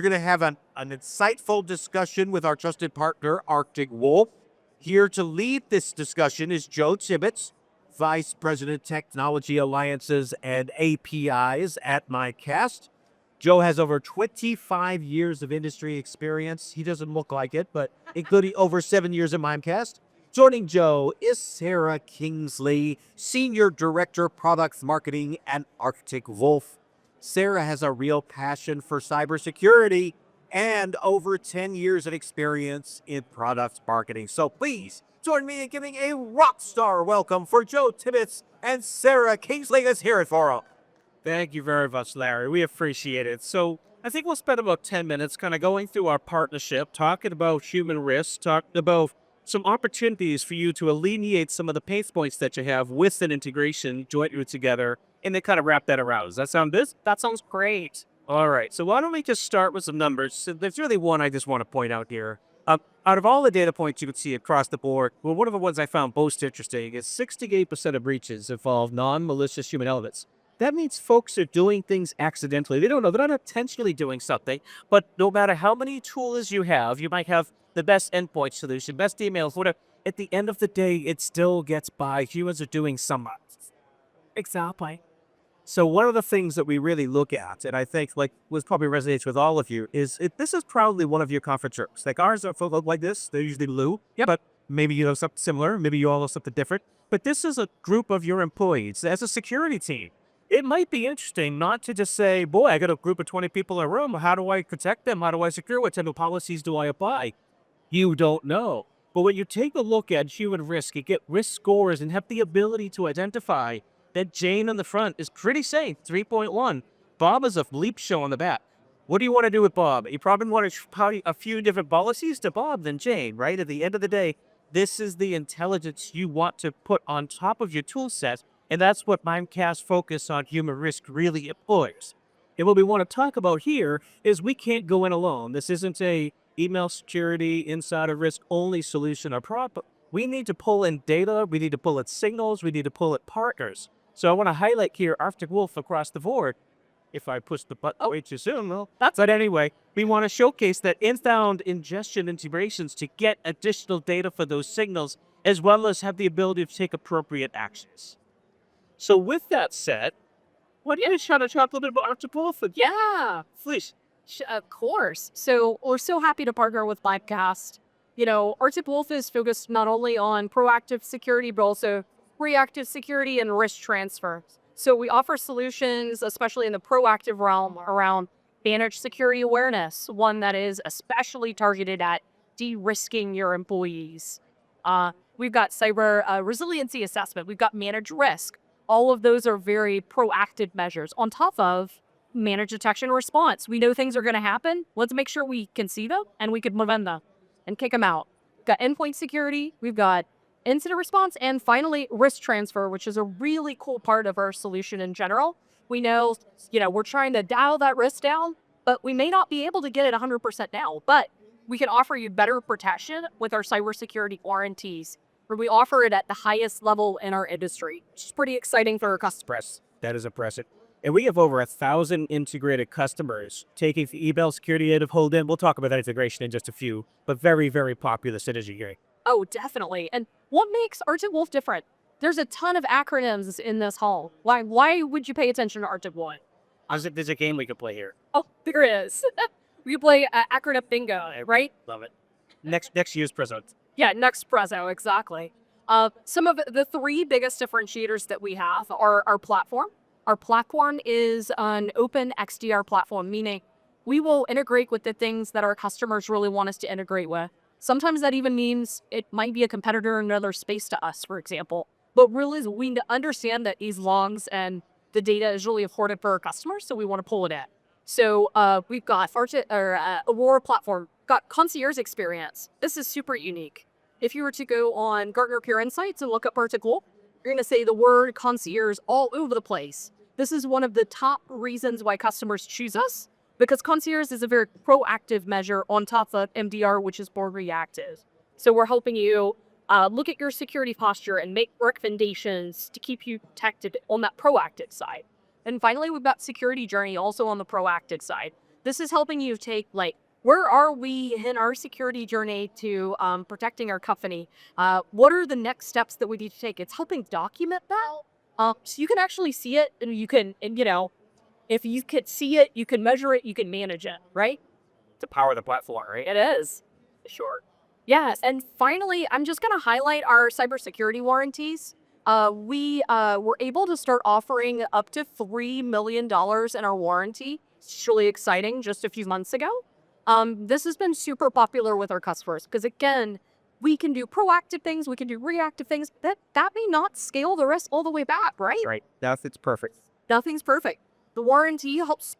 We're going to have an insightful discussion with our trusted partner, Arctic Wolf. Here to lead this discussion is Joe Tibbetts, Vice President Technology Alliances and APIs at Mimecast. Joe has over 25 years of industry experience. He doesn't look like it, but including over 7 years at Mimecast. Joining Joe is Sarah Kingsley, Senior Director, Product Marketing at Arctic Wolf. Sarah has a real passion for cybersecurity and over 10 years of experience in product marketing. So please join me in giving a rock star welcome for Joe Tibbetts and Sarah Kingsley. Let's hear it for them. Thank you very much, Larry. We appreciate it. So I think we'll spend about 10 minutes kind of going through our partnership, talking about human risk, talking about some opportunities for you to alleviate some of the pain points that you have with an integration, jointly together, and then kind of wrap that around. Does that sound good? That sounds great. All right. So why don't we just start with some numbers? So there's really one I just want to point out here. Out of all the data points you can see across the board, well, one of the ones I found most interesting is 68% of breaches involve non-malicious human elements. That means folks are doing things accidentally. They don't know. They're not intentionally doing something. But no matter how many tools you might have the best endpoint solution, best emails, whatever. At the end of the day, it still gets by. Humans are doing something. Exactly. So one of the things that we really look at, and I think like was probably resonates with all of you, is this is probably one of your conference rooms. Like ours are full of like this. They're usually blue. Yep. But maybe you know something similar. Maybe you all know something different. But this is a group of your employees as a security team. It might be interesting not to just say, boy, I got a group of 20 people in a room. How do I protect them? How do I secure? What type of policies do I apply? You don't know. But when you take a look at human risk, you get risk scores and have the ability to identify that Jane on the front is pretty safe, 3.1. Bob is a bleep show on the back. What do you want to do with Bob? You probably want to apply a few different policies to Bob than Jane, right? At the end of the day, this is the intelligence you want to put on top of your tool set. And that's what Mimecast focus on human risk really employs. And what we want to talk about here is we can't go in alone. This isn't a email security, insider risk only solution or product. We need to pull in data. We need to pull in signals. We need to pull in partners. So I want to highlight here Arctic Wolf across the board. If I push the button way too soon, well, but anyway, we want to showcase that inbound ingestion integrations to get additional data for those signals, as well as have the ability to take appropriate actions. So with that said, what do you try to talk a little bit about Arctic Wolf? Yeah, Please. of course. So we're so happy to partner with Mimecast. You know, Arctic Wolf is focused not only on proactive security, but also reactive security and risk transfer. So we offer solutions, especially in the proactive realm, around managed security awareness, one that is especially targeted at de-risking your employees. We've got cyber resiliency assessment. We've got managed risk. All of those are very proactive measures on top of managed detection and response. We know things are going to happen. Let's make sure we can see them and we can prevent them and kick them out. We've got endpoint security. We've got incident response, and finally, risk transfer, which is a really cool part of our solution in general. We know, we're trying to dial that risk down, but we may not be able to get it 100% now, but we can offer you better protection with our cybersecurity warranties, where we offer it at the highest level in our industry, which is pretty exciting for our customers. That is impressive. And we have over 1,000 integrated customers taking the email security out of Holden. We'll talk about that integration in just a few, but very, very popular synergy here. Oh, definitely. And what makes Arctic Wolf different? There's a ton of acronyms in this hall. Why would you pay attention to Arctic Wolf? There's a game we could play here. Oh, there is. We play acronym bingo, right? Love it. Next year's present. Yeah, next Prezzo, exactly. Some of the three biggest differentiators that we have are our platform. Our platform is an open XDR platform, meaning we will integrate with the things that our customers really want us to integrate with. Sometimes that even means it might be a competitor in another space to us, for example. But really, we understand that these logs and the data is really important for our customers, so we want to pull it in. So we've got Aurora platform, got concierge experience. This is super unique. If you were to go on Gartner Peer Insights and look up Arctic Wolf, you're going to say the word concierge all over the place. This is one of the top reasons why customers choose us, because concierge is a very proactive measure on top of MDR, which is more reactive. So we're helping you look at your security posture and make recommendations to keep you protected on that proactive side. And finally, we've got security journey also on the proactive side. this is helping you take, like, where are we in our security journey to protecting our company? What are the next steps that we need to take? It's helping document that. So you can actually see it, and you can, and, if you could see it, you can measure it, you can manage it, right? To power the platform, right? It is. Sure. Yes. And finally, I'm just going to highlight our cybersecurity warranties. We were able to start offering up to $3 million in our warranty. It's really exciting just a few months ago. This has been super popular with our customers because, again, we can do proactive things, we can do reactive things. That may not scale the risk all the way back, right? Right. That's perfect. Nothing's perfect. The warranty helps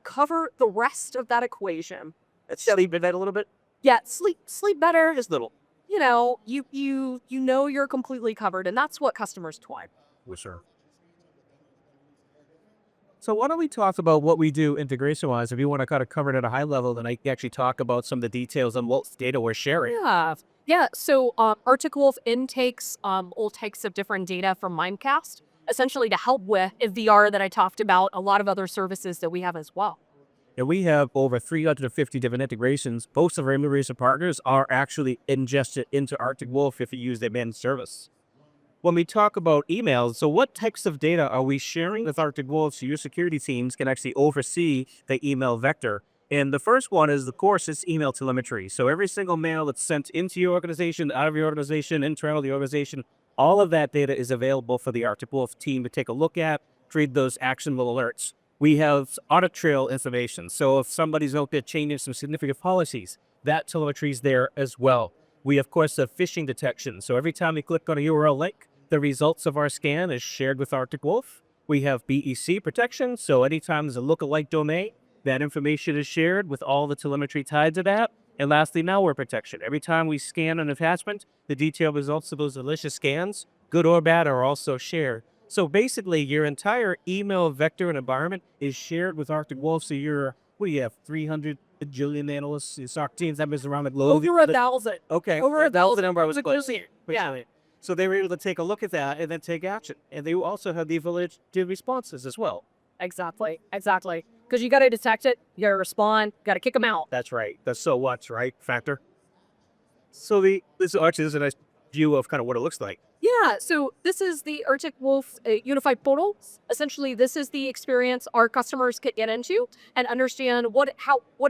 cover the rest of that equation. Let's sleep in that a little bit. Yeah, sleep better. Just little. You know you're completely covered, and that's what customers want. For sure. So why don't we talk about what we do integration-wise? If you want to kind of cover it at a high level, then I can actually talk about some of the details on what data we're sharing. Yeah. So Arctic Wolf intakes all types of different data from Mimecast, essentially to help with VR that I talked about, a lot of other services that we have as well. And we have over 350 different integrations. Most of our integration partners are actually ingested into Arctic Wolf if you use their managed service. When we talk about emails, so what types of data are we sharing with Arctic Wolf so your security teams can actually oversee the email vector? And the first one is, of course, it's email telemetry. So every single mail that's sent into your organization, out of your organization, internal to the organization, all of that data is available for the Arctic Wolf team to take a look at, create those actionable alerts. We have audit trail information. So if somebody's out there changing some significant policies, that telemetry is there as well. We, of course, have phishing detection. So every time you click on a URL link, the results of our scan is shared with Arctic Wolf. We have BEC protection. So anytime there's a lookalike domain, that information is shared with all the telemetry tied to that. And lastly, malware protection. Every time we scan an attachment, the detailed results of those malicious scans, good or bad, are also shared. So basically, your entire email vector and environment is shared with Arctic Wolf. So what do you have, 300 bajillion analysts, SOC teams members around the globe? Over 1,000. Okay. Over 1,000. Number I was close. Yeah. So they were able to take a look at that and then take action. And they also have the ability to do responses as well. Exactly. Because you got to detect it, you got to respond, got to kick them out. That's right. The so what's right factor. So this actually is a nice view of kind of what it looks like. Yeah, so this is the Arctic Wolf unified portal. Essentially, this is the experience our customers could get into and understand what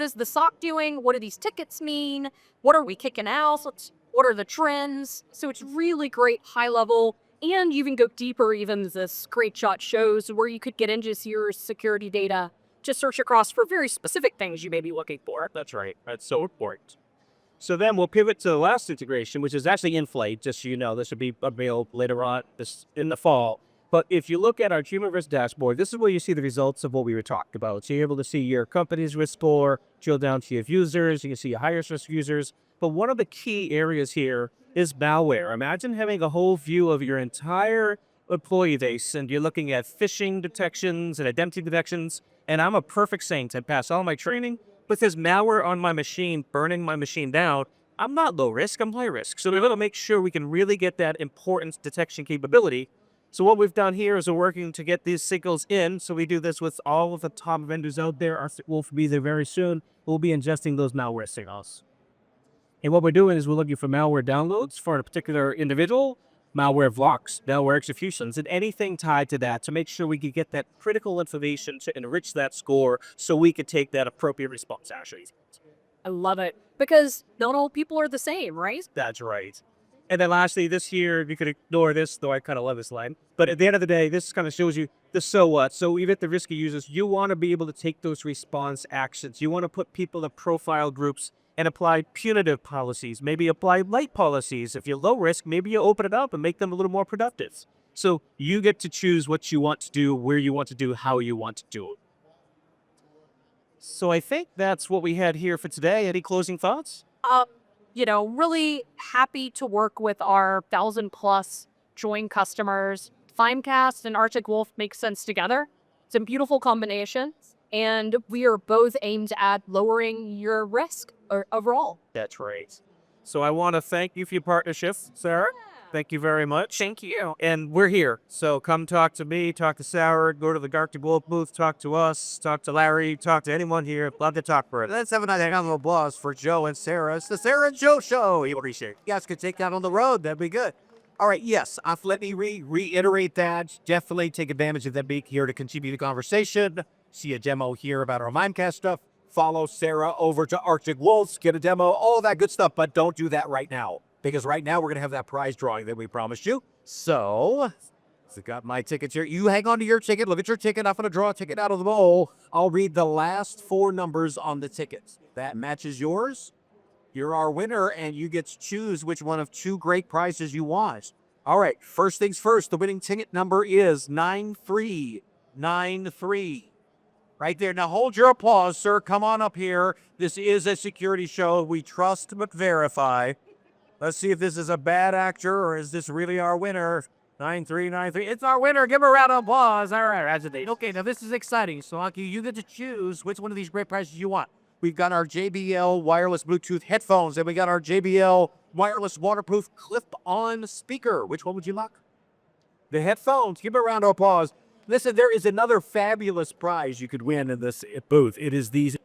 is the SOC doing, what do these tickets mean, what are we kicking out, what are the trends. So it's really great high level, and you can go deeper, even as this screenshot shows, where you could get into your security data to search across for very specific things you may be looking for. That's right. That's so important. So then we'll pivot to the last integration, which is actually in flight. Just so you know, this will be available later on in the fall. But if you look at our human risk dashboard, this is where you see the results of what we were talking about. So you're able to see your company's risk score, drill down to your users, you can see your highest risk users. But one of the key areas here is malware. Imagine having a whole view of your entire employee base, and you're looking at phishing detections and identity detections. And I'm a perfect saint. I pass all my training. But there's malware on my machine, burning my machine down. I'm not low risk, I'm high risk. So we're going to make sure we can really get that important detection capability. So what we've done here is we're working to get these signals in. So we do this with all of the top vendors out there. Arctic Wolf will be there very soon. We'll be ingesting those malware signals. And what we're doing is we're looking for malware downloads for a particular individual, malware blocks, malware executions, and anything tied to that to make sure we can get that critical information to enrich that score so we can take that appropriate response action. I love it. Because not all people are the same, right? That's right. And then lastly, this here, you could ignore this, though I kind of love this line. But at the end of the day, this kind of shows you the so what. So even at the risky users, you want to be able to take those response actions. You want to put people in profile groups and apply punitive policies, maybe apply light policies. If you're low risk, maybe you open it up and make them a little more productive. So you get to choose what you want to do, where you want to do, how you want to do it. So I think that's what we had here for today. Any closing thoughts? Really happy to work with our 1,000+ joint customers. Mimecast and Arctic Wolf make sense together. It's a beautiful combination. And we are both aimed at lowering your risk overall. That's right. So I want to thank you for your partnership, Sarah. Thank you very much. Thank you. And we're here. So come talk to me, talk to Sarah, go to the Arctic Wolf booth, talk to us, talk to Larry, talk to anyone here. Love to talk for it. Let's have a nice round of applause for Joe and Sarah. It's the Sarah and Joe show. You appreciate it. You guys could take that on the road. That'd be good. All right, yes, let me reiterate that. Definitely take advantage of them being here to continue the conversation. See a demo here about our Mimecast stuff. Follow Sarah over to Arctic Wolves, get a demo, all that good stuff, but don't do that right now. Because right now we're going to have that prize drawing that we promised you. So, I got my tickets here. You hang on to your ticket. Look at your ticket. I'm going to draw a ticket out of the bowl. I'll read the last 4 numbers on the tickets. That matches yours. You're our winner, and you get to choose which one of 2 great prizes you want. All right, first things first. The winning ticket number is 9393. Right there. Now hold your applause, sir. Come on up here. This is a security show. We trust but verify. Let's see if this is a bad actor or is this really our winner. 9393. It's our winner. Give her a round of applause. All right, that's it. Okay, now this is exciting. So, Aki, you get to choose which one of these great prizes you want. We've got our JBL wireless Bluetooth headphones, and we got our JBL wireless waterproof clip-on speaker. Which one would you like? The headphones. Give her a round of applause. Listen, there is another fabulous prize you could win in this booth. It is these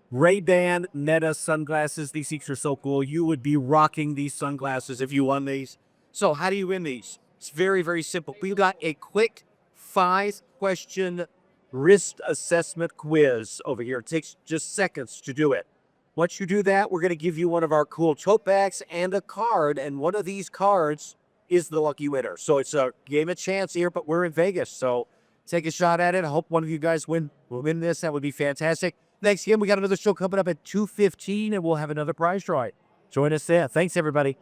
Ray-Ban Meta sunglasses. These things are so cool. You would be rocking these sunglasses if you won these. So how do you win these? It's very, very simple. We've got a quick 5-question risk assessment quiz over here. It takes just seconds to do it. Once you do that, we're going to give you one of our cool tote bags and a card. And one of these cards is the lucky winner. So it's a game of chance here, but we're in Vegas. So take a shot at it. I hope one of you guys will win this. That would be fantastic. Thanks again. We got another show coming up at 2:15, and we'll have another prize drawing. Join us there. Thanks, everybody.